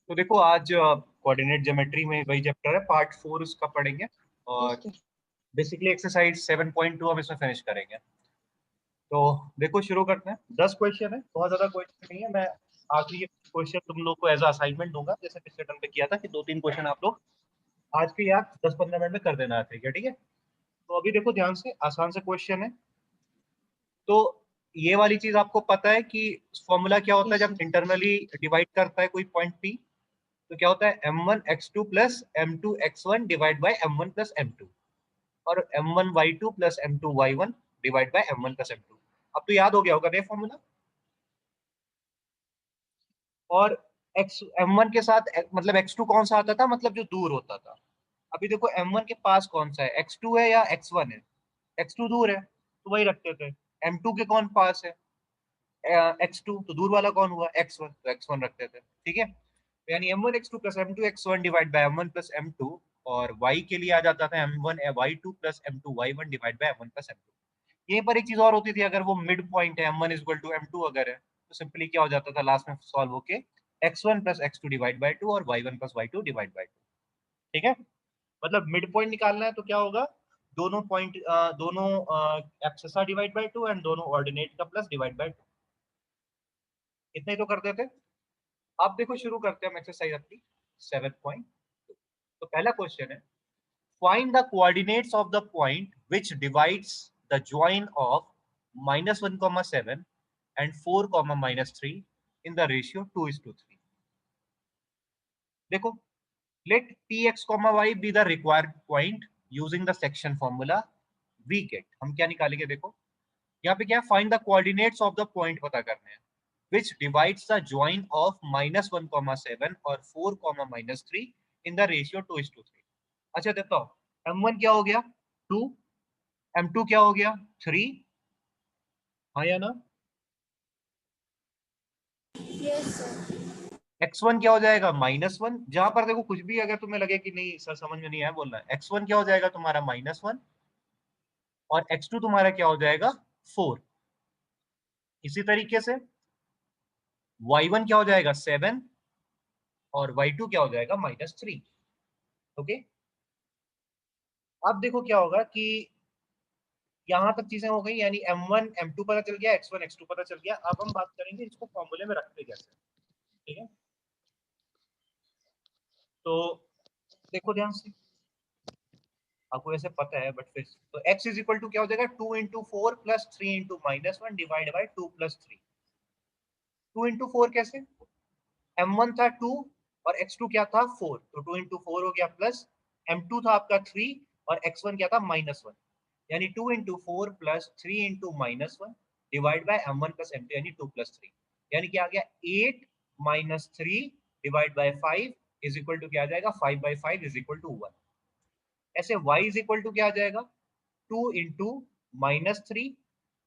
तो देखो आज कोऑर्डिनेट ज्योमेट्री में वही चैप्टर है, पार्ट 4 उसका पढ़ेंगे। यस और सर। बेसिकली एक्सरसाइज 7.2 हम इसमें फिनिश करेंगे। तो देखो शुरू करते हैं। 10 क्वेश्चन है, बहुत ज्यादा क्वेश्चन नहीं है। मैं आखिरी क्वेश्चन तुम लोग को एज असाइनमेंट दूंगा, जैसे पिछले टर्म पे किया था कि 2-3 क्वेश्चन आप लोग आज के या 10-15 मिनट में कर देना है, ठीक है। तो अभी देखो ध्यान से, आसान से क्वेश्चन है। तो ये वाली चीज आपको पता है कि फॉर्मूला क्या होता है यस जब सर। इंटरनली डिवाइड करता है कोई पॉइंट पी। तो क्या होता है m1 x2 plus m2 x1 divide by m1 plus m2, और m1 y2 plus m2 y1 divide by m1 plus m2। अब तो याद हो गया होगा ना फॉर्मूला। और x m1 के साथ मतलब x2 कौन सा आता था, मतलब जो दूर होता था। अभी देखो m1 के पास कौन सा है, x2 है या x1 है। x2 दूर है तो वही रखते थे। m2 के कौन पास है, x2, तो दूर वाला कौन हुआ x1, तो x1 रखते थे, ठीक है। यानी m1 x2 plus m2 x1 divide by m1 plus m2। और y के लिए आ जाता था m1 y2 plus m2 y1 divide by m1 plus m2। यहीं पर एक चीज और होती थी, अगर वो मिड पॉइंट है m1 इक्वल टू m2 अगर है, तो सिंपली क्या हो जाता था लास्ट में सॉल्व होके x1 plus x2 divide by 2 और y1 plus y2 divide by 2, ठीक है। मतलब मिड पॉइंट निकालना है तो क्या होगा, दोनों पॉइंट दोनों एक्सेसा डिवाइड बाय 2 एंड दोनों ऑर्डिनेट का प्लस डिवाइड बाय 2। इतना ही तो करते थे। अब देखो शुरू करते हैं हम एक्सरसाइज अपनी 7 तो पहला क्वेश्चन है, find the coordinates of the point which divides the join of -1,7 and 4,-3 in the ratio 2:3। देखो, let px, y be the required point using the section formula we get। हम क्या निकालेंगे देखो, यहाँ पे क्या है, find the coordinates of the point पता करने हैं which divides the join of -1,7 और 4,-3 in the ratio 2:3। अच्छा देखता हूँ, m1 क्या हो गया 2, m2 क्या हो गया 3, हाँ या ना। Yes sir. x1 क्या हो जाएगा -1, जहां पर देखो कुछ भी अगर तुम्हें लगे कि नहीं सर समझ में नहीं आया बोलना है, x1 क्या हो जाएगा तुम्हारा -1 और x2 तुम्हारा क्या हो जाएगा 4। इसी तरीके से y1 क्या हो जाएगा 7 और y2 क्या हो जाएगा -3, ओके। अब देखो क्या होगा कि यहां तक चीजें हो गई, यानी m1 m2 पता चल गया, x1 x2 पता चल गया। अब हम बात करेंगे इसको फॉर्मूले में रखते कैसे, ठीक है। तो देखो ध्यान से, आपको वैसे पता है बट फिर तो x इज इक्वल टू क्या हो जाएगा 2 into 4 plus 3 into -1 divide by 2 plus 3। 2 into 4 कैसे, m1 था 2 और x2 क्या था 4, तो 2 इंटू 4 हो गया प्लस m2 था आपका 3 और x1 क्या था -1, यानी 2 into 4 plus 3 into -1 divide bye m1 plus m2 यानी 2 प्लस 3, यानी क्या आ गया 8 minus 3 divide by 5 is equal to क्या आ जाएगा 5 बाई 5 इज इक्वल टू 1। ऐसे y इज इक्वल टू क्या आ जाएगा 2 इंटू -3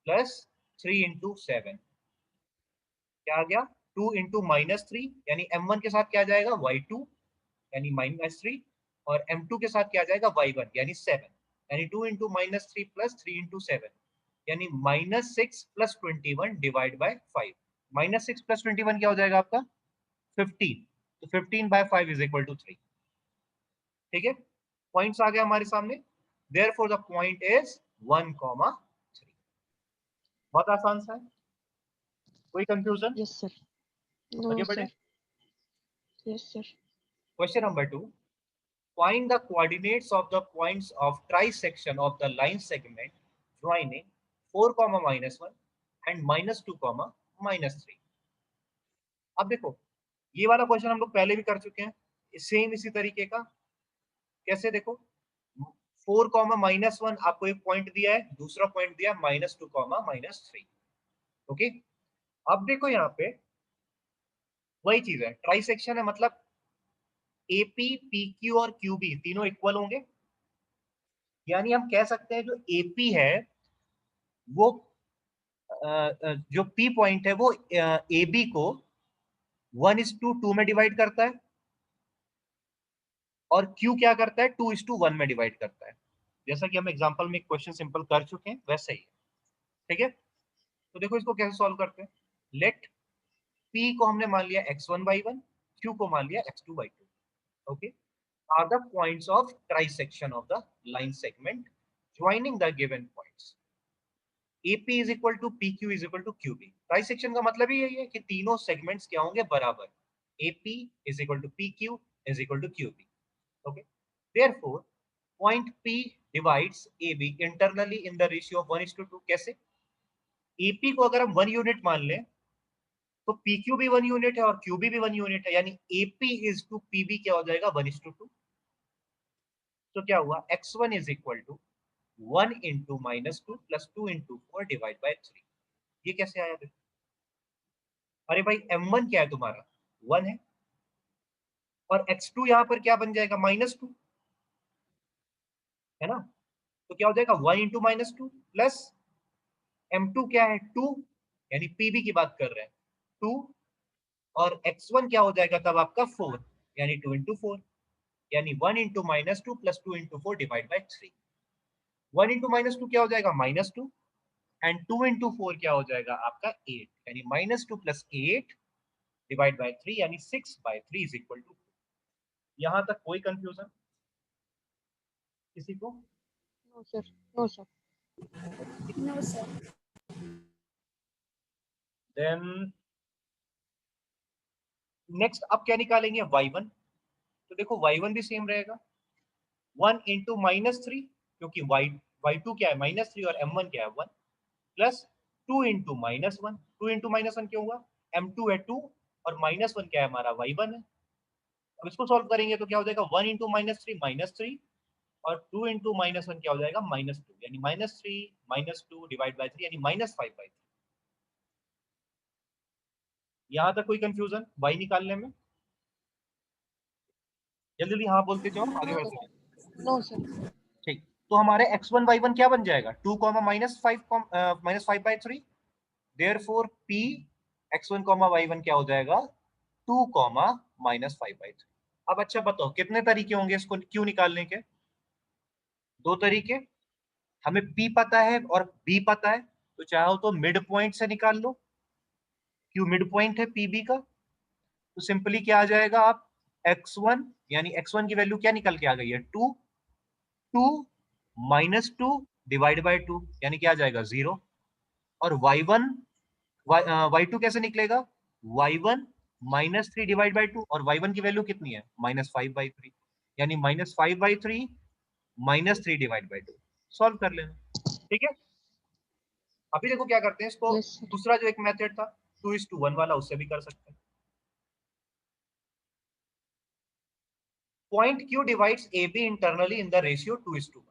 प्लस 3 इंटू 7, क्या आ गया 2 इंटू -3, यानी m1 के साथ क्या आ जाएगा y2 यानी -3 और m2 के साथ क्या आ जाएगा y1 यानी 7, यानी 2 इंटू -3 प्लस 3 इंटू 7 यानी -6 प्लस 21 डिवाइड बाय 5। -6 प्लस 21 क्या हो जाएगा आपका 15, तो 15 बाय 5 इज इक्वल टू 3, ठीक है। पॉइंट्स आ गए हमारे सामने, देयरफॉर द पॉइंट इज 1,3। बहुत आसान सा है, कोई कंफ्यूजन, यस सर। नो आगे बढ़े। Sir. Yes sir. Question number 2, find the coordinates of the points of trisection of the line segment joining 4, -1 and -2, -3। अब देखो, ये वाला क्वेश्चन हम लोग पहले भी कर चुके हैं, सेम इसी तरीके का। कैसे देखो, 4, -1 आपको एक पॉइंट दिया है, दूसरा पॉइंट दिया -2, -3, ओके। अब देखो यहाँ पे वही चीज है, ट्राइसेक्शन है, मतलब एपी पीक्यू और क्यूबी तीनों इक्वल होंगे। यानी हम कह सकते हैं जो एपी है वो जो पी पॉइंट है वो ए बी को 1:2 में डिवाइड करता है, और क्यू क्या करता है 2:1 में डिवाइड करता है। जैसा कि हम एग्जांपल में एक क्वेश्चन सिंपल कर चुके हैं वैसे ही है, ठीक है। तो देखो इसको कैसे सॉल्व करते हैं, लेट पी को हमने मान लिया x1 y1, Q को मान लिया x2/2. Okay, are the points of trisection of the line segment joining the given points. AP is equal to PQ is equal to QB. Trisection का मतलब ही यही है कि तीनों सेगमेंट्स क्या होंगे, बराबर. AP is equal to PQ is equal to QB. Okay. Therefore, point P divides AB internally in the ratio of 1:2. कैसे? AP को अगर हम 1 यूनिट मान लें तो PQ भी 1 यूनिट है और QB भी 1 यूनिट है, यानी AP is to PB क्या हो जाएगा, 1:2. तो क्या हुआ, x1 is equal to 1 into -2 plus 2 into 4 divide by 3. ये कैसे आया? देखो, अरे भाई m1 क्या है तुम्हारा, 1 है, और x2 यहां पर क्या बन जाएगा, -2 है ना. तो क्या हो जाएगा, 1 into -2 प्लस m2 क्या है, 2, यानी pb की बात कर रहे हैं, 2, और x1 क्या हो जाएगा तब आपका 4, यानी 2 into 4, यानी 1 into -2 plus 2 into 4 divide by 3. 1 into -2 क्या हो जाएगा, -2, एंड 2 into 4 क्या हो जाएगा आपका 8, यानी -2 plus 8 डिवाइड बाय 3, यानी 6/3 इज इक्वल टू. यहां तक कोई कंफ्यूजन किसी को? No, sir. No, sir. No, sir. Then next अब क्या निकालेंगे, y1. तो देखो y1 भी सेम रहेगा, 1 into -3, क्योंकि y2 क्या है, -3, और m1 क्या है, 1, प्लस 2 into -1. 2 into -1 क्यों हुआ, m2 है 2, और -1 क्या है हमारा, y1 है. अब इसको सॉल्व करेंगे तो क्या हो जाएगा, 1 into -3, और 2 into -1 क्या हो जाएगा, -2, यानी -3 -2 डिवाइड बाय 3, यानी -5/3. यहां तक कोई कंफ्यूजन y निकालने में? जल्दी जल्दी हाँ बोलते जाओ, आगे बढ़ते जाओ. No, sir. ठीक, तो हमारे x1 y1 क्या बन जाएगा, 2, -5/3. देयरफॉर p x1 y1 क्या हो जाएगा, 2, -5/3. अब अच्छा बताओ कितने तरीके होंगे इसको क्यों निकालने के? दो तरीके. हमें p पता है और b पता है, तो चाहो तो मिड पॉइंट से निकाल लो, क्यों मिड पॉइंट है pb का. तो सिंपली क्या आ जाएगा, आप x1, यानी x1 की वैल्यू क्या निकल के आ गई है, 2, 2 -2 डिवाइड बाय 2, यानी क्या आ जाएगा, 0. और y1 y2 कैसे निकलेगा, y1 -3 डिवाइड बाय 2, और y1 की वैल्यू कितनी है, -5/3, यानी -5/3 -3 डिवाइड बाय 2. सॉल्व कर लेना, ठीक है. अभी देखो क्या करते हैं इसको, Yes, sir. दूसरा जो एक मेथड था 2:1 वाला, उससे भी कर सकते हैं. Point Q divides AB internally in the ratio 2:1.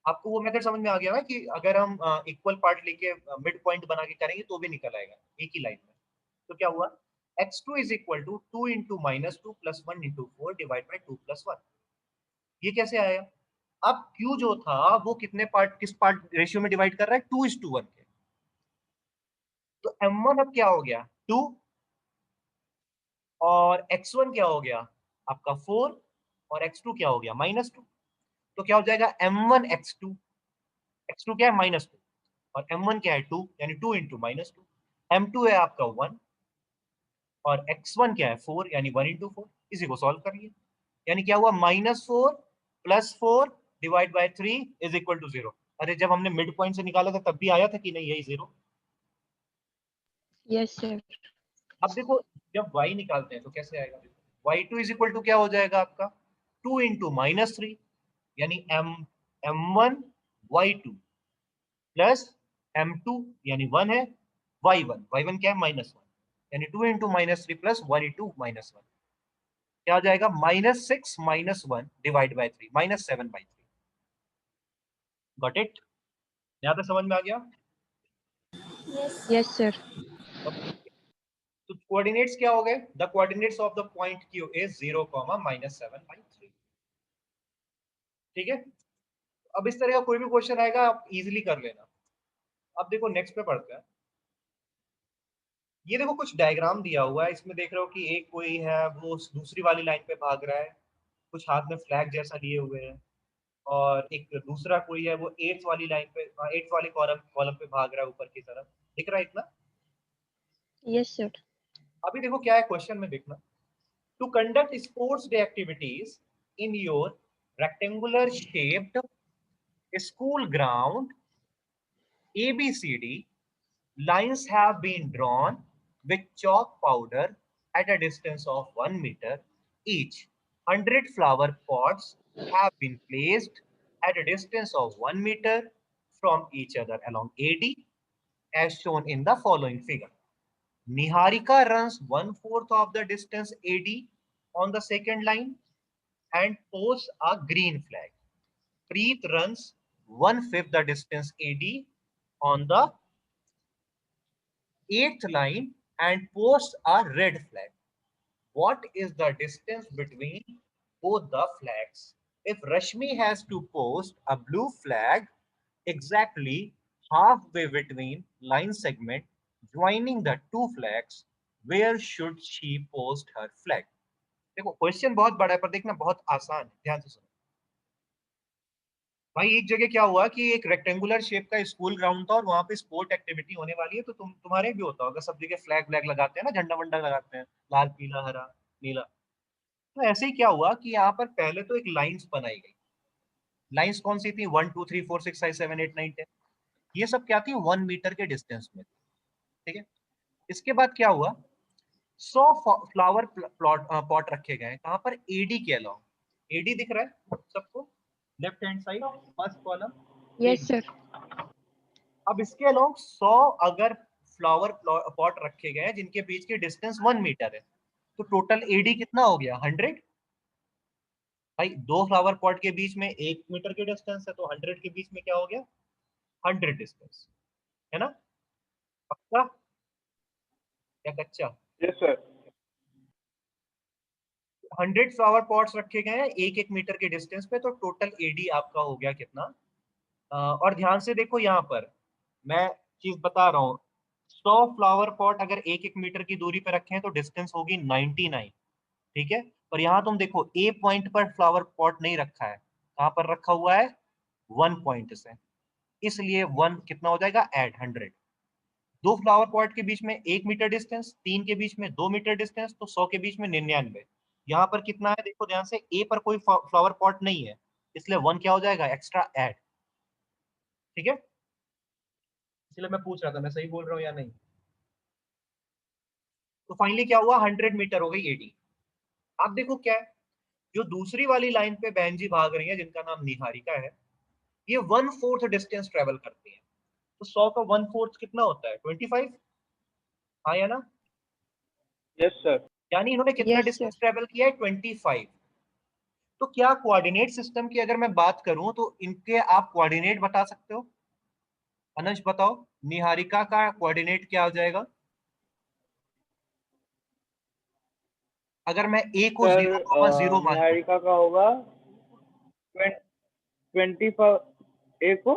आपको वो मेथड समझ में आ गया ना, कि अगर हम इक्वल पार्ट लेके मिड पॉइंट बना के करेंगे तो भी निकल आएगा एक ही लाइन में. तो क्या हुआ, x2 is equal to 2 into -2 plus 1 into 4 divide by 2 plus 1. ये कैसे आया? अब Q जो था वो कितने पार्ट, किस पार्ट रेशियो में डिवाइड कर रहा है, 2:1 के. तो m1 अब क्या हो गया, 2, और x1 क्या हो गया आपका 4, और x2 क्या हो गया, -2. तो क्या हो जाएगा, m1 x2, x2 क्या है, -2, और m1 क्या है, 2, यानी 2 into -2. m2 है आपका 1, और x1 क्या है, 4, यानी 1 into 4. इसी को सॉल्व करिए, यानी क्या हुआ, -4 + 4 divide by 3 is equal to 0. अरे जब हमने मिड पॉइंट से निकाला था तब भी आया था कि नहीं, यही 0. Yes, sir. अब देखो जब y निकालते हैं तो कैसे आएगा, y2 इज इक्वल टू क्या हो जाएगा आपका, 2 into -3, यानी m1 y2 प्लस m2, यानी 1 है, y1 क्या है, -1, यानी 2 into -3 प्लस 1 into -1. क्या हो जाएगा, -6 -1 डिवाइड बाय 3, -7/3. Got it? यहाँ तक समझ में आ गया? Yes. Yes, sir. तो कोऑर्डिनेट्स क्या हो गए, the coordinates of the point Q is 0, -7/3. ठीक है. अब इस तरह का कोई भी क्वेश्चन आएगा आप इजीली कर लेना. अब देखो नेक्स्ट पे पढ़ते हैं. ये देखो कुछ डायग्राम दिया हुआ है, इसमें देख रहे हो कि एक कोई है वो दूसरी वाली लाइन पे भाग रहा है, कुछ हाथ में फ्लैग जैसा लिए हुए हैं, और एक दूसरा कोई है वो 8th वाली लाइन पे, 8th वाले कॉलम पे भाग रहा है ऊपर की तरफ. दिख रहा है इतना? Yes, sir. अभी देखो क्या है क्वेश्चन में, देखना. To conduct sports day activities in your rectangular shaped school ground ABCD, lines have been drawn with chalk powder at a distance of 1 meter each. 100 flower pots have been placed at a distance of 1 meter from each other along AD as shown in the following figure. Niharika runs 1/4 of the distance AD on the second line and posts a green flag. Preet runs 1/5 the distance AD on the 8th line and posts a red flag. What is the distance between both the flags? If Rashmi has to post a blue flag exactly halfway between line segment joining the two flags, where should she post her flag? देखो question बहुत बड़ा है पर देखना बहुत आसान है, ध्यान से सुनो। भाई एक जगह क्या हुआ कि एक रेक्टेंगुलर शेप का स्कूल ग्राउंड था और वहां पे स्पोर्ट एक्टिविटी होने वाली है, तो तुम्हारे भी होता होगा, सब जगह फ्लैग व्लैग लगाते हैं ना, झंडा वंडा लगाते हैं, लाल पीला हरा नीला। तो ऐसे ही क्या हुआ कि यहाँ पर पहले तो एक लाइंस बनाई गई। लाइंस कौन सी थी? 1 2 3 4 6 5 7 8 9 10। ये सब क्या थी? 1 मीटर के डिस्टेंस में, ठीक है। इसके बाद क्या हुआ? 100 फ्लावर पॉट रखे गए कहां पर? एडी के अलाउ। एडी दिख रहा है सबको? Left hand side first column. Yes, sir. अब इसके अलावा 100 अगर फ्लावर पॉट रखे गए जिनके बीच की डिस्टेंस 1 मीटर है, तो टोटल एडी कितना हो गया? 100। भाई दो फ्लावर पॉट के बीच में 1 मीटर की डिस्टेंस है, तो 100 के बीच में क्या हो गया? 100 डिस्टेंस, है ना? पक्का या कच्चा? Yes sir. 100 फ्लावर पॉट्स रखे गए हैं 1 मीटर के डिस्टेंस पे, तो टोटल एडी आपका हो गया कितना? और ध्यान से देखो यहाँ पर मैं चीज बता रहा हूँ, 100 फ्लावर पॉट अगर 1 मीटर की दूरी पे रखे हैं तो डिस्टेंस होगी 99, ठीक है। पर यहाँ तुम देखो ए पॉइंट पर फ्लावर पॉट नहीं रखा है, कहाँ पर रखा हुआ है? 1 पॉइंट से, इसलिए 1 कितना हो जाएगा? ऐड 100। दो फ्लावर पॉट के बीच में 1 मीटर डिस्टेंस, 3 के बीच में 2 मीटर डिस्टेंस, तो 100 के बीच में 99। यहाँ पर कितना है देखो ध्यान से, ए पर कोई फ्लावर पॉट नहीं है, इसलिए 1 क्या हो जाएगा? एक्स्ट्रा ऐड, ठीक है। इसलिए मैं पूछ रहा था मैं सही बोल रहा हूँ या नहीं। तो फाइनली क्या हुआ? 100 मीटर हो गई एडी। आप देखो क्या है, जो दूसरी वाली लाइन पे बहन जी भाग रही है जिनका नाम निहारिका है, ये 1/4 डिस्टेंस ट्रेवल करती है, तो 100 का 1/4 कितना होता है? 25। हाँ या ना? Yes sir. यानी इन्होंने कितना Yes, sir. डिस्टेंस ट्रेवल किया है? 25। तो क्या कोऑर्डिनेट सिस्टम की अगर मैं बात करूं तो इनके आप कोऑर्डिनेट बता सकते हो? अनंश बताओ, निहारिका का कोऑर्डिनेट क्या हो जाएगा? अगर मैं ए को सर 0,0 मान लूं, निहारिका का होगा 25 ए को,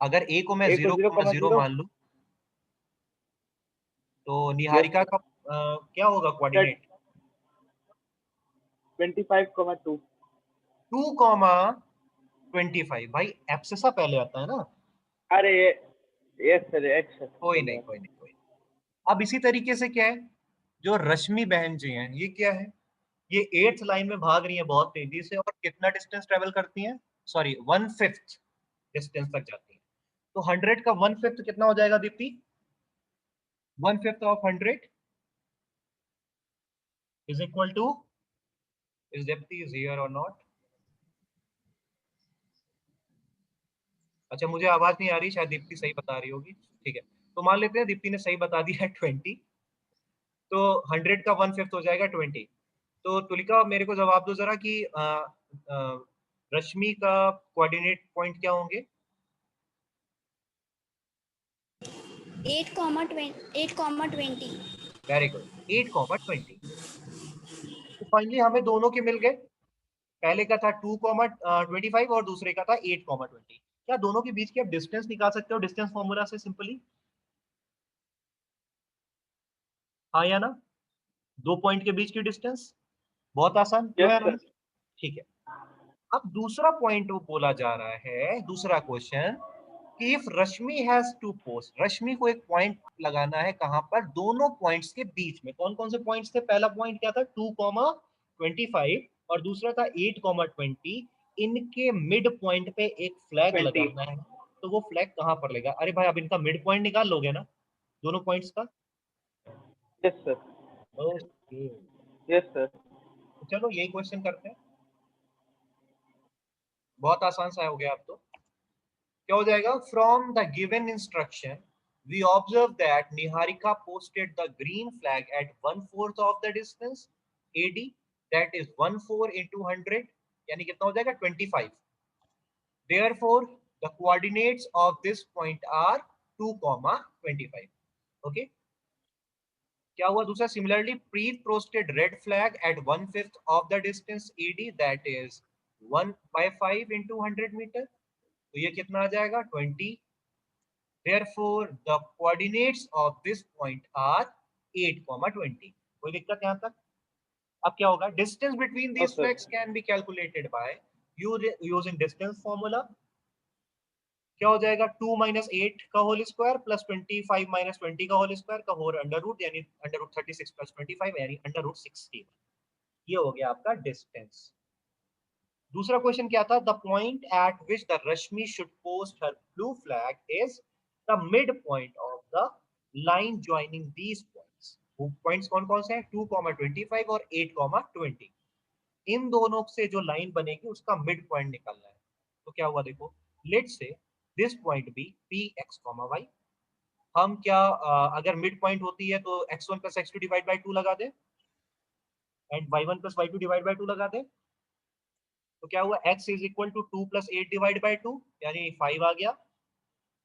अगर ए को मैं ए को 0,0 0,0। मान लूं तो यस निहारिका का क्या होगा सर। कोऑर्डिनेट? 25,2। 2,25। भाई एब्सिसा पहले आता है ना? अरे यस सर, एक्स सर। कोई नहीं कोई नहीं कोई नहीं। अब इसी तरीके से क्या है, जो रश्मि बहन जी हैं, ये क्या है? ये 8th लाइन में भाग रही है बहुत तेजी से और कितना डिस्टेंस ट्रेवल करती हैं? सॉरी 1/5 डिस्टेंस तक जाती है। तो 100 का 1/5 कितना हो जाएगा Deepti? 1/5 of 100 is equal to, is Deepti is here और नॉट? अच्छा मुझे आवाज नहीं आ रही, शायद दीप्ति सही बता रही होगी, ठीक है। तो मान लेते हैं दीप्ति ने सही बता दिया है 20, तो 100 का 1/5 हो जाएगा 20। तो तुलिका मेरे को जवाब दो जरा कि रश्मि का कोऑर्डिनेट पॉइंट क्या होंगे? 8,20. Very good, 8,20। तो फाइनली हमें दोनों के मिल गए, पहले का था 2,25 और दूसरे का था 8,20। क्या दोनों के बीच की आप डिस्टेंस निकाल सकते हो डिस्टेंस फॉर्मूला से सिंपली? हाँ या ना? दो पॉइंट के बीच की डिस्टेंस बहुत आसान क्यों यस है? सर। ठीक है। अब दूसरा पॉइंट वो बोला जा रहा है, दूसरा क्वेश्चन कि if Rashmi has to post, Rashmi को एक पॉइंट लगाना है कहां पर, दोनों पॉइंट्स के बीच में। कौन कौन से पॉइंट्स थे? पहला पॉइंट क्या था 2,25 और दूसरा था 8,20। इनके मिड पॉइंट पे एक फ्लैग 20। लगाना है, तो वो फ्लैग कहां पर लेगा? अरे भाई अब इनका मिड पॉइंट निकाल लोगे ना दोनों पॉइंट्स का? Yes sir, okay, yes sir. तो चलो यही क्वेश्चन करते हैं, बहुत आसान सा हो गया अब तो। क्या हो जाएगा? From the given instruction we observe that Niharika posted the green flag at 1/4 of the distance AD, that is 1/4 into 100, यानी कितना हो जाएगा 25। therefore the coordinates of this point are 2,25। okay, क्या हुआ दूसरा? Similarly Preet posted red flag at 1/5 of the distance AD, that is 1/5 into 100 metre, तो ये कितना आ जाएगा 20। therefore the coordinates of this point are 8,20। कोई दिक्कत यहाँ तक? अब क्या होगा? डिस्टेंस बिटवीन नो these सर। flags can be calculated by using distance formula। क्या हो जाएगा? 2 - 8 का होल स्क्वायर प्लस 25 - 20 का होल स्क्वायर का होल अंडर रूट, यानी अंडर रूट 36 प्लस 25 यानी अंडर रूट 60। ये हो गया आपका डिस्टेंस। दूसरा क्वेश्चन क्या था? The point eight which the Rashmi should post her blue flag is the mid point of the line joining these points. वो पॉइंट्स कौन कौन से हैं? 2,25 और 8,20। इन दोनों से जो लाइन बनेगी उसका मिड पॉइंट निकालना है। तो क्या हुआ देखो, let's say this point be P x comma y. हम क्या अगर मिड पॉइंट होती है तो x1 + x2 डिवाइड बाय 2 लगा दे and y1 + y2 divide by 2 लगा दे। तो क्या हुआ? x is equal to 2 + 8 divide by 2 यानी 5 आ गया,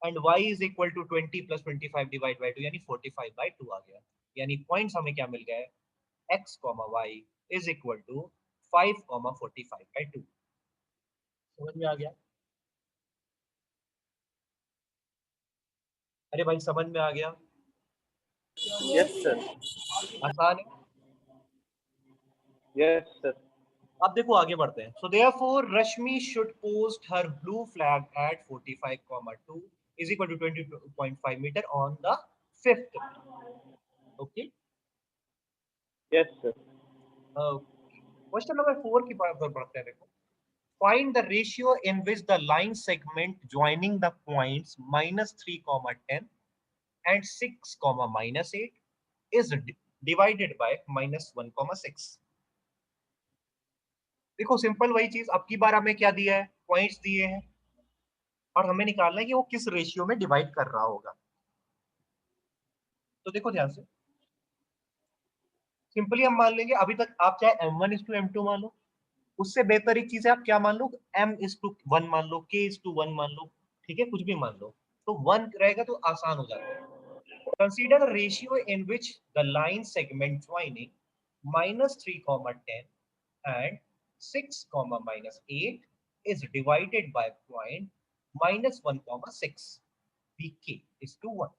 and y is equal to 20 + 25 divide by 2 यानी 45/2 आ गया। यानी पॉइंट्स हमें क्या मिल गए? x, y is equal to 5, 45/2। समझ में आ गया? अरे भाई समझ में आ गया? यस Yes, सर, sir. आसान है। Yes sir. अब देखो आगे बढ़ते हैं। So therefore Rashmi should post her blue flag at 45,2 is equal to 20.5 metre on the 5th। Okay, yes sir. Question number 4 की बात पढ़ते हैं। देखो, find the ratio in which the line segment joining the points -3, 10 and 6, -8 is divided by -1, 6। देखो simple वही चीज, अब की बार हमें क्या दिया है? पॉइंट्स दिए हैं और हमें निकालना है कि वो किस रेशियो में डिवाइड कर रहा होगा। तो देखो ध्यान से, सिंपली हम मान लेंगे अभी तक आप चाहे m1:m2 मान लो, उससे बेहतर एक चीज है आप क्या मान लो? m1 मान लो, k1 मान लो, ठीक है, कुछ भी मान लो। तो 1 रहेगा तो आसान हो जाता है। Consider a ratio in which the line segment joining -3, 10 and 6, -8 is divided by point -1, 6 pk is to 1।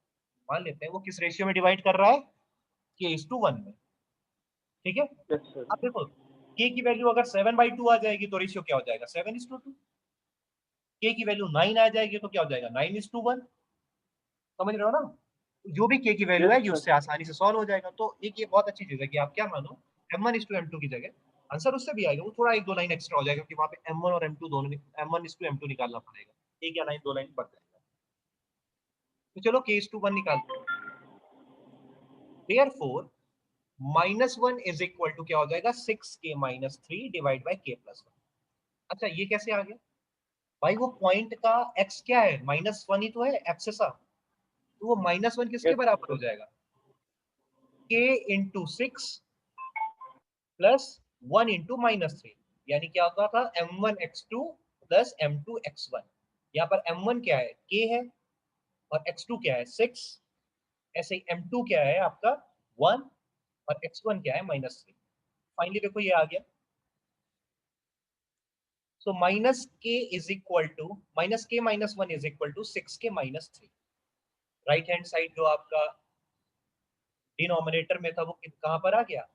मान लेते हैं वो किस रेशियो में डिवाइड कर रहा है? k1 में, ठीक है। Yes sir. अब देखो k की वैल्यू अगर 7/2 आ जाएगी तो रेशियो क्या हो जाएगा? 7:2। k की वैल्यू 9 आ जाएगी तो क्या हो जाएगा? 9:1। समझ रहे हो ना? जो भी k की वैल्यू यस है ये सर। उससे आसानी से सॉल्व हो जाएगा। तो एक ये बहुत अच्छी चीज है कि आप क्या मानो, m1:m2 की जगह आंसर उससे भी आएगा, वो थोड़ा 1-2 लाइन एक्स्ट्रा हो जाएगा क्योंकि वहां पे m1 और m2 दोनों m1:m2 निकालना पड़ेगा। एक या लाइन 2 लाइन बढ़ जाएगा। तो चलो k1 निकालते हैं। देयरफॉर -1 इज इक्वल टू क्या हो जाएगा? 6k - 3 divide bye k+1। अच्छा ये कैसे आ गया भाई? वो पॉइंट का x क्या है? -1 ही तो है एब्सेसा, तो वो -1 किसके यस बराबर हो सर। जाएगा? k × 6 प्लस 1 × -3, यानी क्या होता था? m1x2 plus m2x1। यहाँ पर m1 क्या है? k है, और x2 क्या है? 6। ऐसे ही m2 क्या है आपका? 1, और x1 क्या है? -3। फाइनली देखो ये आ गया। So -k is equal to -k - 1 is equal to 6k - 3। Right hand side जो आपका डिनोमिनेटर में था वो कहां पर आ गया?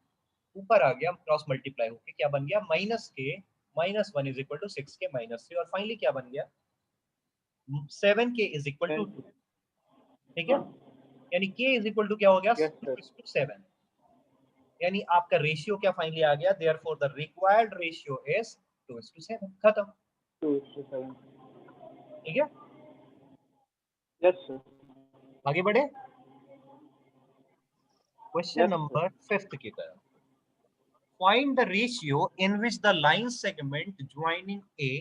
ऊपर आ गया, क्रॉस मल्टीप्लाई होके क्या बन गया? -k - 1 is equal to 6k - 3। और फाइनली क्या बन गया? 7k इज इक्वल टू 2, ठीक है, यानी k इज इक्वल टू क्या हो गया, Yes, sir. 2:7, यानी आपका रेशियो क्या फाइनली आ गया, therefore the required ratio is 2:7, खत्म, 2:7. ठीक है। Yes, sir. आगे बढ़े क्वेश्चन Yes, sir. नंबर 5 की तरफ। Find the ratio in which the line segment joining a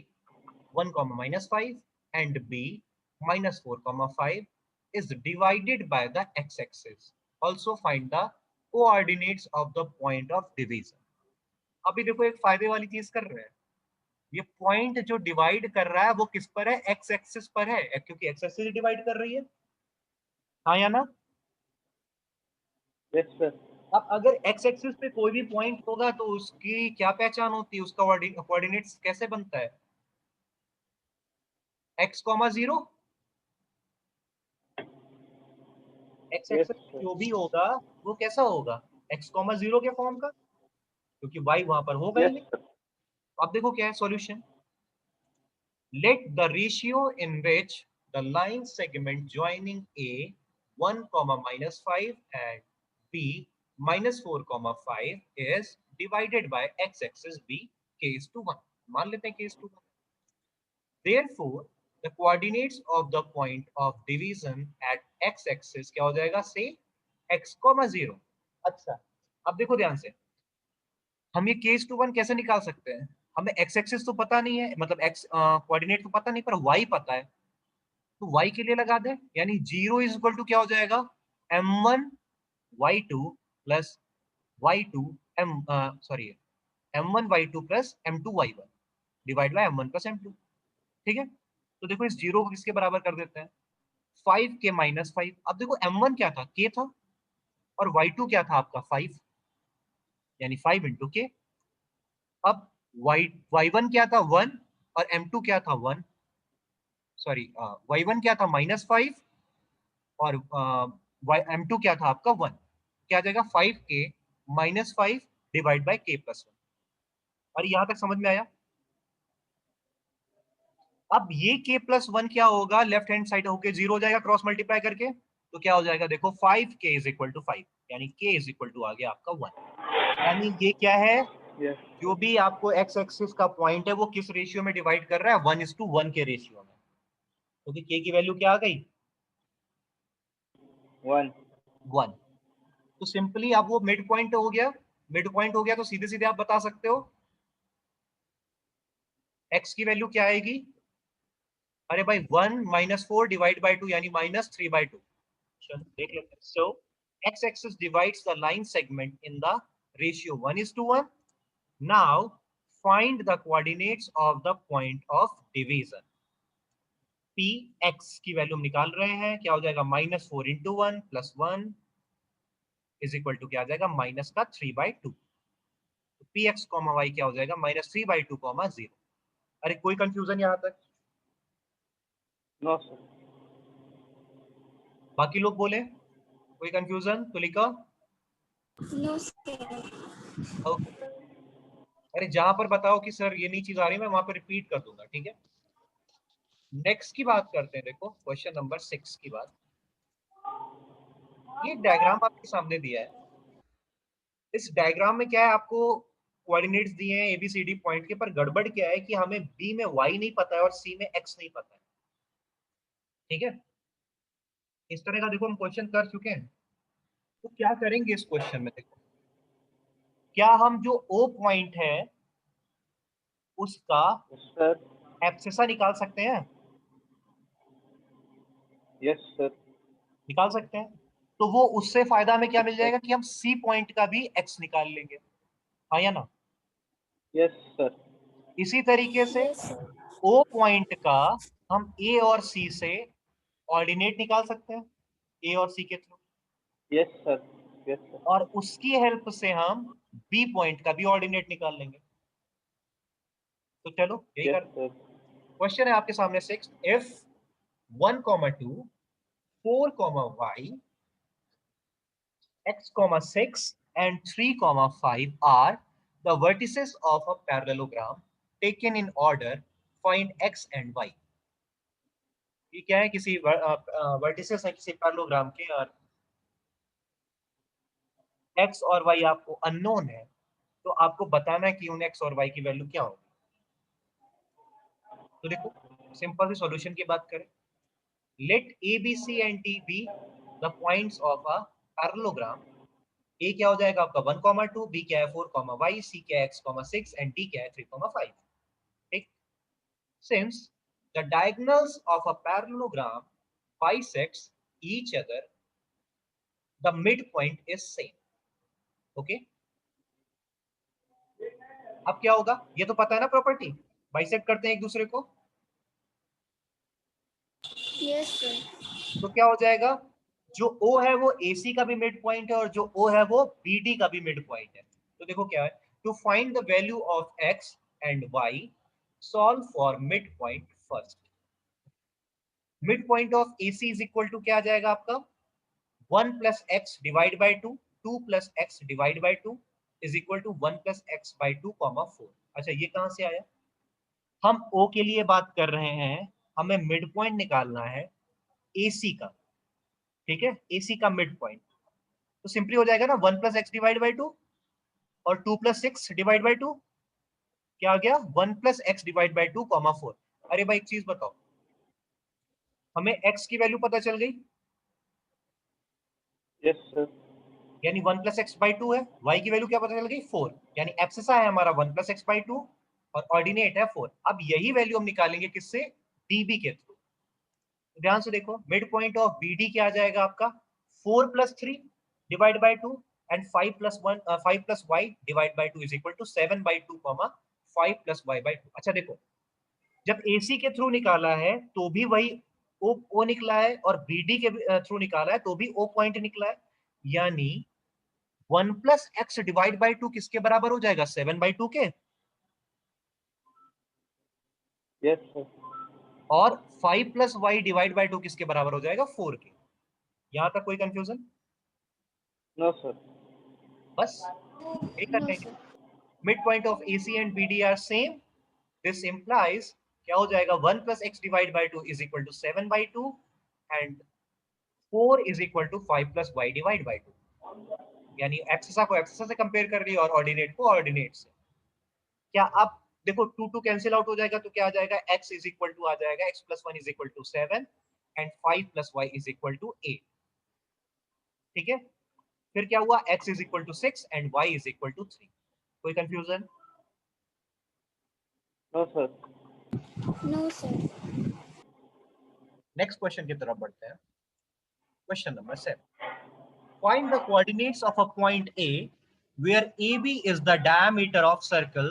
1, -5 and b -4, 5 is divided by the x-axis. Also find the coordinates of the point of division. अभी देखो एक फायदे वाली चीज कर रहे हैं, ये पॉइंट जो डिवाइड कर रहा है वो किस पर है, एक्स एक्सिस पर है, क्योंकि एक्स एक्सिस डिवाइड कर रही है, हाँ या ना। Yes, sir. अब अगर एक्स एक्सिस पे कोई भी पॉइंट होगा तो उसकी क्या पहचान होती है, उसका कोऑर्डिनेट्स कैसे बनता है, x,0, x Yes, axis sir. जो भी होगा वो कैसा होगा, x,0 के फॉर्म का, क्योंकि y वहां पर होगा ही Yes, नहीं। sir. अब देखो क्या है solution, let the ratio in which the line segment joining a 1, -5 and b -4, 5 is divided by x-axis b k:1, मान लेते हैं k:1, therefore the coordinates of the point of division at x-axis क्या हो जाएगा, से x,0। अच्छा अब देखो ध्यान से, हम ये k:1 कैसे निकाल सकते हैं, हमें x एक्सिस तो पता नहीं है, मतलब x कोऑर्डिनेट तो पता नहीं, पर y पता है, तो y के लिए लगा दें, यानी 0 इज इक्वल टू क्या हो जाएगा, m1y2 plus y2 m sorry m1y2 plus m2y1 divide by m1 plus m2, ठीक है। तो देखो इस 0 को किसके बराबर कर देते हैं, 5k -5। अब देखो m1 क्या था, k था, और y2 क्या था आपका 5, यानी 5 इंटू k। अब y1 क्या था 1, और m2 क्या था 1, सॉरी y1 क्या था -5, और m2 क्या था आपका 1, क्या आ जाएगा 5k -5 डिवाइड बाय k+1। और यहां तक समझ में आया। अब ये k+1 क्या होगा, लेफ्ट हैंड साइड होके 0 हो जाएगा क्रॉस मल्टीप्लाई करके, तो क्या हो जाएगा देखो 5k इज इक्वल टू 5, यानी k इज इक्वल टू आ गया आपका 1, यानी ये क्या है, Yes. जो भी आपको एक्स एक्सिस का पॉइंट है वो किस रेशियो में डिवाइड कर रहा है, 1:1 के रेशियो में, क्योंकि k की वैल्यू क्या आ गई, 1. 1। तो सिंपली अब वो मिड पॉइंट हो गया, मिड पॉइंट हो गया तो सीधे सीधे आप बता सकते हो x की वैल्यू क्या आएगी, अरे भाई 1 -4 डिवाइड बाय 2 यानी -3/2। चलो देख लेते हैं। सो x axis divides the line segment in the ratio 1:1। Now find the coordinates of the point of division. p x की वैल्यू हम निकाल रहे हैं, क्या हो जाएगा -4 × 1 + 1 इज इक्वल टू क्या आ जाएगा, -3/2। तो px, y क्या हो जाएगा, -3/2, 0। अरे कोई कंफ्यूजन यहाँ तक, No, sir. बाकी लोग बोले कोई कंफ्यूजन तो लिखा, No, sir. ओके। अरे जहां पर बताओ कि सर ये नई चीज आ रही है, मैं वहां पर रिपीट कर दूंगा, ठीक है। नेक्स्ट की बात करते हैं, देखो क्वेश्चन नंबर 6 की बात। ये डायग्राम आपके सामने दिया है, इस डायग्राम में क्या है, आपको कोऑर्डिनेट्स दिए हैं एबीसीडी पॉइंट के, पर गड़बड़ क्या है कि हमें बी में वाई नहीं पता है और सी में एक्स नहीं पता है, ठीक है। इस तरह का देखो हम क्वेश्चन कर चुके हैं, तो क्या करेंगे इस क्वेश्चन में, देखो क्या हम जो ओ पॉइंट है उसका Yes, sir. एब्सिसा निकाल सकते हैं, Yes, sir. निकाल सकते हैं, तो वो उससे फायदा हमें क्या मिल जाएगा कि हम सी पॉइंट का भी एक्स निकाल लेंगे, हाँ या ना। Yes, sir. इसी तरीके से Yes, sir. ओ पॉइंट का हम ए और सी से ऑर्डिनेट निकाल सकते हैं, ए और सी के through, Yes, sir. Yes, sir. और उसकी हेल्प से हम बी पॉइंट का भी ऑर्डिनेट निकाल लेंगे। तो चलो यही Yes, कर, sir. क्वेश्चन है आपके सामने 6, if 1, 2, 4, y, x, 6 and 3, 5 are the vertices of a parallelogram taken in order, find x and y। ये क्या है, किसी वर्टिसेस है किसी पैरेललोग्राम के, और एक्स और वाई आपको अननोन है, तो आपको बताना है कि उन एक्स और वाई की वैल्यू क्या होगी। तो देखो सिंपल सी सॉल्यूशन की बात करें, let A B C and D be the points of a parallelogram. A क्या हो जाएगा आपका 1,2, बी क्या है 4,y, सी क्या है x,6 एंड डी क्या है 3,5। ठीक, since the diagonals of a parallelogram bisects each other, the midpoint is same. Okay, अब क्या होगा, ये तो पता है ना प्रॉपर्टी, बाइसेक्ट करते हैं एक दूसरे को, Yes, sir. तो क्या हो जाएगा, जो O है वो AC का भी मिड पॉइंट है और जो O है वो BD का भी मिड पॉइंट है। तो देखो क्या है, to find the value of x and y, solve for mid point first. Mid point of AC is equal to क्या आ जाएगा आपका 1 plus x divide by 2, 2 plus x divide by 2 is equal to 1 plus x by 2 comma 4। अच्छा ये कहां से आया, हम O के लिए बात कर रहे हैं, हमें मिड पॉइंट निकालना है AC का। ठीक है, AC का मिड पॉइंट, तो सिंपली हो जाएगा ना 1 प्लस एक्स डिवाइड बाई 2 और 2 प्लस 6 डिवाइड बाई 2, क्या आ गया 1 plus x divide by 2 comma 4। अरे भाई एक चीज बताओ, हमें x की वैल्यू पता चल गई, Yes, sir. यानी 1 प्लस एक्स बाई 2 है, y की वैल्यू क्या पता चल गई 4, यानी एब्सिसा है हमारा 1 प्लस एक्स बाई 2 और ऑर्डिनेट है 4। अब यही वैल्यू हम निकालेंगे किससे, db के थ्रू। ध्यान से देखो, मिड पॉइंट ऑफ BD क्या आ जाएगा आपका 4 plus 3 divide by 2 and 5 plus 1 5 plus y divide by 2 is equal to 7 by 2 comma 5 plus y by 2। अच्छा देखो, जब AC के थ्रू निकाला है तो भी वही O निकला है, और BD के थ्रू निकाला है तो भी O पॉइंट निकला है, यानी 1 प्लस एक्स डिवाइड बाई 2 किसके बराबर हो जाएगा 7 बाई 2 के, Yes, sir. और 5 प्लस वाई डिवाइड बाई 2 किसके बराबर हो जाएगा 4 के। यहां तक कोई कंफ्यूजन, No, sir. बस यही करने No, के, sir. Mid point of AC and BD are same, this implies क्या हो जाएगा 1 plus x divide by 2 is equal to 7 by 2 and 4 is equal to 5 plus y divide by 2, यानी एक्सेसा को एक्सेसा से कंपेयर कर लिया और ऑर्डिनेट को ऑर्डिनेट से। क्या आप देखो 2 2 कैंसिल आउट हो जाएगा, तो क्या आ जाएगा x इज इक्वल टू आ जाएगा x plus 1 is equal to 7 and 5 plus y is equal to 8। ठीक है, फिर क्या हुआ x is equal to 6 and y is equal to 3। कोई confusion, No, sir. No, sir. Next question की तरफ बढ़ते हैं। Question number 7, find the coordinates of a point A where AB is the diameter of circle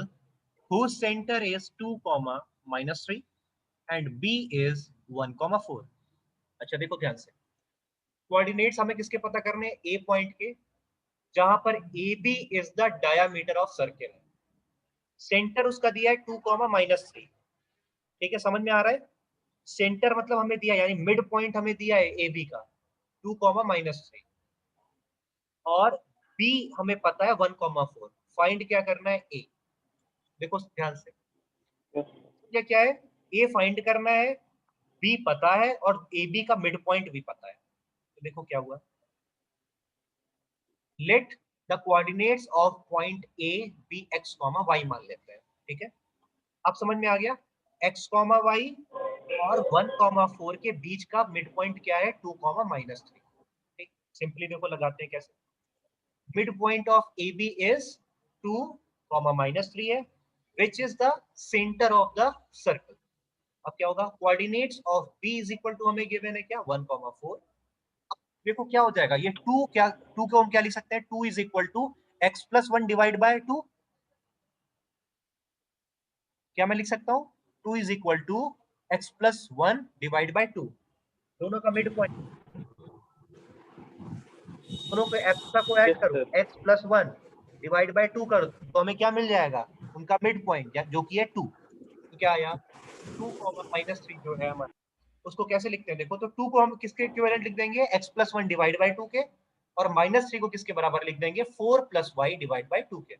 whose center is 2, -3 and B is 1, 4। अच्छा देखो ध्यान से, coordinates हमें किसके पता करने हैं, ए पॉइंट के, जहां पर A B is the diameter of circle है, सेंटर उसका दिया है 2, -3। ठीक है, समझ में आ रहा है, सेंटर मतलब हमें दिया, यानी मिड पॉइंट हमें दिया है ए बी का 2, -3, और बी हमें पता है 1, 4। फाइंड क्या करना है ए, देखो ध्यान से, Yes. ये क्या है, ए फाइंड करना है, बी पता है और ए बी का मिड पॉइंट भी पता है। तो देखो क्या हुआ, let the coordinates of point A B x, y मान लेते हैं। ठीक है, अब समझ में आ गया, x, y और 1, 4 के बीच का मिड पॉइंट क्या है 2, -3। ठीक, सिंपली देखो लगाते हैं कैसे, mid point of A B is 2, -3 है, which is the centre of the circle. अब क्या होगा, coordinates of B is equal to हमें गिवन है क्या 1, 4। देखो क्या हो जाएगा, ये 2 क्या, 2 को हम क्या लिख सकते हैं, 2 is equal to x plus 1 divide by 2। क्या मैं लिख सकता हूँ, 2 is equal to x plus 1 divide by 2, दोनों का मिड पॉइंट, दोनों पे एक्स्ट्रा को ऐड Yes, करो, sir. x plus 1 divide by 2 करो, तो हमें क्या मिल जाएगा, उनका मिड पॉइंट जो कि है 2। तो क्या आया 2, -3 जो है हमारा, उसको कैसे लिखते हैं, देखो तो 2 को हम किसके इक्विवेलेंट लिख देंगे, x प्लस 1 डिवाइड बाय 2 के, और -3 को किसके बराबर लिख देंगे 4 प्लस वाई डिवाइड बाय 2 के।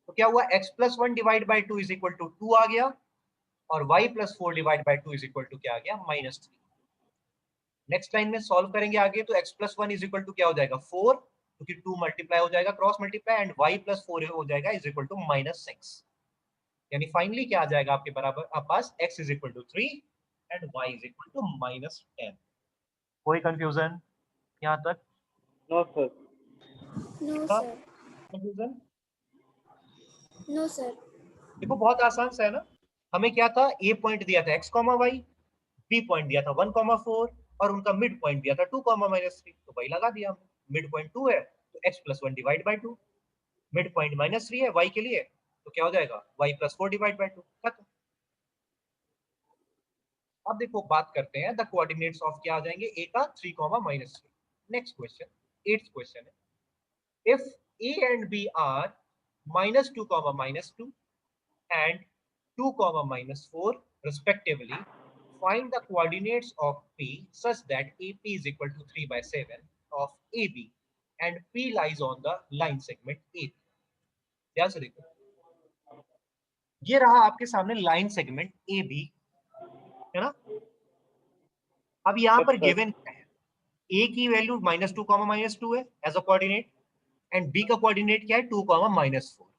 तो क्या हुआ, x plus 1 divide by 2 is equal to 2 आ गया, और y plus 4 divide by 2 is equal to क्या आ गया -3। नेक्स्ट लाइन में सॉल्व करेंगे आगे तो x plus 1 is equal to क्या हो जाएगा 4, क्योंकि 2 मल्टीप्लाई हो जाएगा cross multiply, and y plus 4 हो जाएगा इज इक्वल टू -6। यानी फाइनली क्या आ जाएगा आपके बराबर आप पास x is equal to 3 and y is equal to -10। कोई कंफ्यूजन यहाँ तक? No, sir. No, था sir. कंफ्यूजन? No, sir. देखो बहुत आसान सा है ना। हमें क्या था, a पॉइंट दिया था x, y, b पॉइंट दिया था 1, 4 और उनका मिड पॉइंट दिया था 2, -3, तो वही लगा दिया हमने। मिड पॉइंट 2 है तो x plus 1 divide by 2, mid point -3 है y के लिए तो क्या हो जाएगा y प्लस 4 डिवाइड बाई 2। खत्म। अब देखो बात करते हैं द कोऑर्डिनेट्स ऑफ क्या आ जाएंगे a का 3, -3। नेक्स्ट क्वेश्चन, 8th क्वेश्चन है, if a and b are -2, -2 and 2, -4 respectively, find the coordinates of P such that AP is equal to 3/7 of AB and P lies on the line segment A। ध्यान से देखो, ये रहा आपके सामने line segment AB, है ना। अब यहाँ Yes, पर sir. गिवन क्या है, A की वैल्यू -2, -2 है as a coordinate, and B का कोऑर्डिनेट क्या है 2, -4।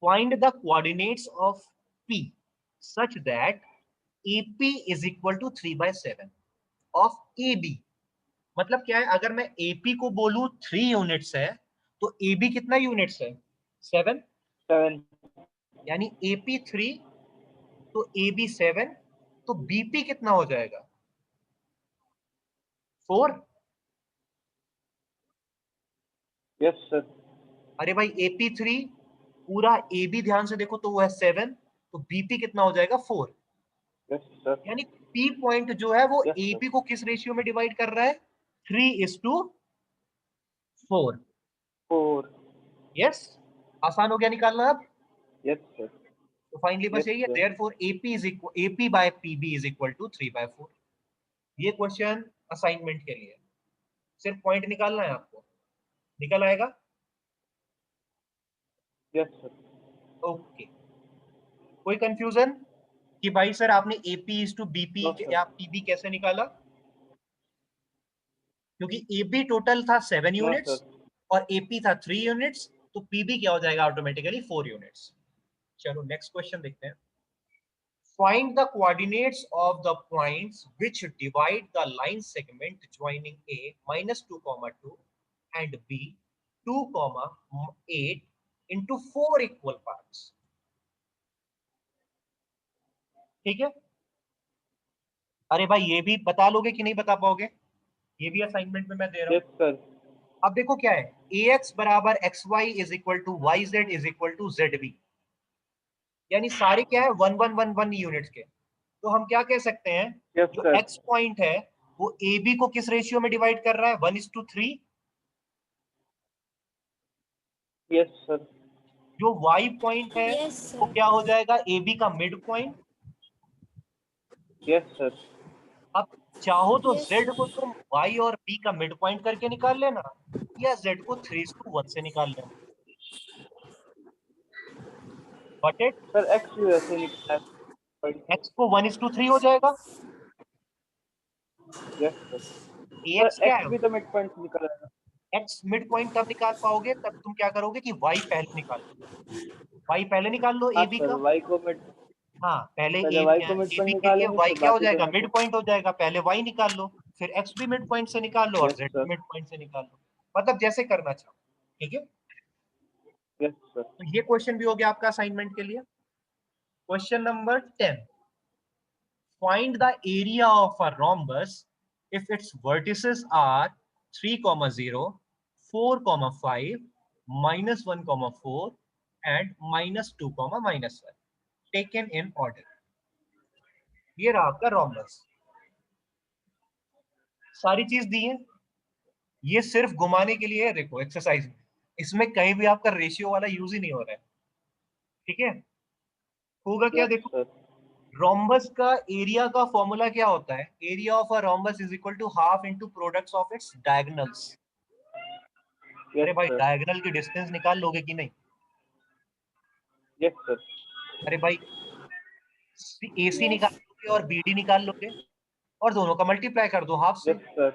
Find the coordinates of P such that AP is equal to 3/7 of AB। मतलब क्या है, अगर मैं AP को बोलूं 3 यूनिट्स है तो AB कितना यूनिट्स है 7, 7. यानी AP 3 तो AB 7, तो BP कितना हो जाएगा 4। Yes, sir. अरे भाई AP 3 पूरा AB ध्यान से देखो तो वो है 7, तो BP कितना हो जाएगा 4। Yes, sir. यानी P पॉइंट जो है वो Yes, sir. AB को किस रेशियो में डिवाइड कर रहा है 3:4। 4. यस, आसान हो गया निकालना अब। Yes, sir. तो फाइनली बस Yes, यही है, sir. Therefore AP by PB is equal to 3/4। ये क्वेश्चन असाइनमेंट के लिए सिर्फ पॉइंट निकालना है आपको, निकल आएगा। Yes, sir. ओके, कोई कंफ्यूजन कि भाई सर आपने AP is to BP No, sir. या PB कैसे निकाला? क्योंकि AB टोटल था 7 No, sir. यूनिट्स और AP था 3 यूनिट्स, तो PB क्या हो जाएगा ऑटोमेटिकली 4 यूनिट्स। चलो नेक्स्ट क्वेश्चन देखते हैं। Find the coordinates of the points which divide the line segment joining A -2, 2 and B 2, 8 into 4 equal parts। ठीक है, अरे भाई ये भी बता लोगे कि नहीं बता पाओगे? ये भी असाइनमेंट में मैं दे रहा हूं। Yes, sir. अब देखो क्या है, ax बराबर xy is equal to yz is equal to zb, यानी सारे क्या है 1, 1, 1, 1 यूनिट्स के। तो हम क्या कह सकते हैं, Yes, जो sir. x पॉइंट है वो AB को किस रेशियो में डिवाइड कर रहा है 1:3। Yes, sir. जो y पॉइंट है Yes, वो sir. क्या हो जाएगा AB का मिड पॉइंट। Yes, sir. अब चाहो तो Yes, z sir. को तुम y और b का मिड पॉइंट करके निकाल लेना, या z को 3:1 से निकाल लेना। बट इट Sir, X वैसे निकला है. x को 1:3 हो जाएगा। Yes, sir. Sir, ax क्या X है, भी तो मिड पॉइंट निकल आएगा. x मिड पॉइंट तब निकाल पाओगे तब तुम क्या करोगे कि y पहले निकाल लो, y पहले निकाल लो हाँ AB सर, का। Y को मिड, हाँ पहले पहले Y को मिड AB पॉइंट के लिए निकालेंगे, y फिर क्या हो बाकी जाएगा दोनों मिड को. पॉइंट हो जाएगा, पहले y निकाल लो, फिर x भी मिड पॉइंट से निकाल लो और Yes, z sir. भी मिड पॉइंट से निकाल लो, मतलब जैसे करना चाहो। ठीक है, Yes, sir. तो ये क्वेश्चन भी हो गया आपका असाइनमेंट के लिए। Question number 10, find the area of a rhombus if its vertices are 3, 0, 4, 5, -1, 4 and -2, -1 taken in order। ये रहा आपका rhombus, सारी चीज दी है, ये सिर्फ घुमाने के लिए है। देखो एक्सरसाइज में इसमें कहीं भी आपका रेशियो वाला यूज ही नहीं हो रहा है। ठीक है, होगा क्या Yes, देखो, sir. रोम्बस का एरिया का फॉर्मूला क्या होता है, area of a rhombus is equal to half into products of its diagonals. Yes, अरे भाई sir. डायगोनल की डिस्टेंस निकाल लोगे कि नहीं? Yes, sir. अरे भाई AC Yes. निकाल लोगे और BD निकाल लोगे और दोनों का मल्टीप्लाई कर दो हाफ से, Yes, sir.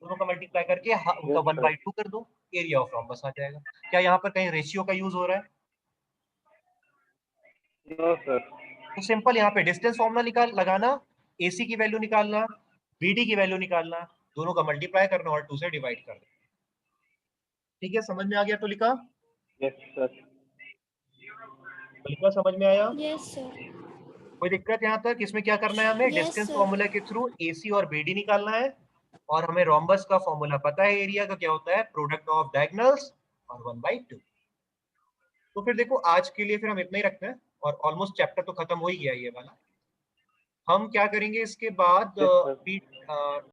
दोनों का मल्टीप्लाई करके उनका Yes, 1/2 कर दो, एरिया ऑफ रोम्बस आ जाएगा। क्या यहाँ पर कहीं रेशियो का यूज हो रहा है? No, sir. तो सिंपल यहाँ पे डिस्टेंस फॉर्मूला लगाना, AC की वैल्यू निकालना, BD की वैल्यू निकालना, दोनों का मल्टीप्लाई करना और 2 से डिवाइड कर देना। ठीक है, समझ में आ गया टुलिका? Yes, sir. टुलिका समझ में आया? Yes, sir. कोई दिक्कत यहाँ तक? इसमें क्या करना है हमें? Yes, distance sir. फॉर्मूला के थ्रू AC और BD निकालना है और हमें रोम्बस का फॉर्मूला पता है, एरिया का क्या होता है, प्रोडक्ट ऑफ डायगोनल्स और 1/2। तो फिर देखो आज के लिए फिर हम इतना ही रखते हैं और ऑलमोस्ट चैप्टर तो खत्म हो ही गया ये वाला। हम क्या करेंगे इसके बाद Yes, sir.